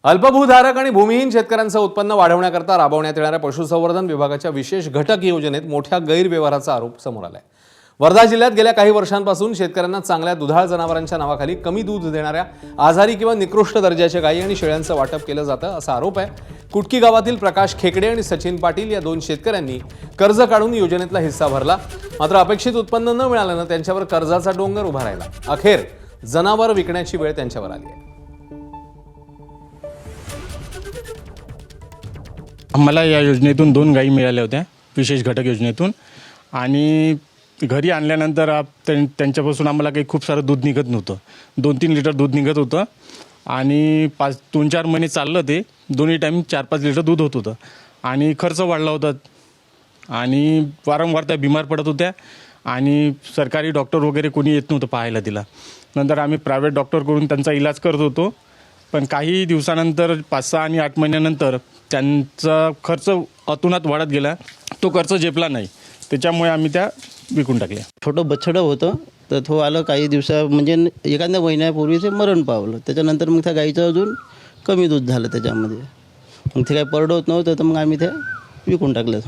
अल्पभूधारक आणि भूमिहीन शेतकऱ्यांचं उत्पन्न वाढवण्याकरता राबवण्यात येणाऱ्या पशुसंवर्धन विभागाच्या विशेष घटक योजनेत मोठ्या गैरव्यवहाराचा आरोप समोर आलाय। वर्धा जिल्ह्यात गेल्या काही वर्षांपासून शेतकऱ्यांना चांगल्या दुधाळ जनावरांच्या नावाखाली कमी दूध देणाऱ्या आजारी किंवा निकृष्ट दर्जाच्या गायी आणि शेळ्यांचं वाटप केलं जातं असा आरोप आहे। कुटकी गावातील प्रकाश खेकडे आणि सचिन पाटील या दोन शेतकऱ्यांनी कर्ज काढून योजनेतला हिस्सा भरला, मात्र अपेक्षित उत्पन्न न मिळाल्यानं त्यांच्यावर कर्जाचा डोंगर उभा राहिला। अखेर जनावर विकण्याची वेळ त्यांच्यावर आली आहे। आम्हाला या योजनेतून 2 गायी मिळाल्या होत्या विशेष घटक योजनेतून, आणि घरी आणल्यानंतर त्यांच्यापासून आम्हाला काही खूप सारं दूध निघत नव्हतं। 2-3 लिटर दूध निघत होतं आणि 2-4 महिने चाललं ते। दोन्ही टाईम 4-5 लिटर दूध होत होतं आणि खर्च वाढला होता आणि वारंवार त्या बिमार पडत होत्या आणि सरकारी डॉक्टर वगैरे कोणी येत नव्हतं पाहायला तिला। नंतर आम्ही प्रायव्हेट डॉक्टरकडून त्यांचा इलाज करत होतो, पण काही दिवसानंतर 5-6 आणि 8 महिन्यानंतर त्यांचा खर्च अतोनात वाढत गेला। तो खर्च झेपला नाही, त्याच्यामुळे आम्ही त्या विकून टाकल्या। छोटं बछडं होतं तर तो आलं काही दिवसा म्हणजे एखाद्या महिन्यापूर्वी ते मरण पावलं। त्याच्यानंतर मग त्या गाईचं अजून कमी दूध झालं त्याच्यामध्ये, मग ते काही परवडत नव्हतं तर मग आम्ही ते विकून टाकलं।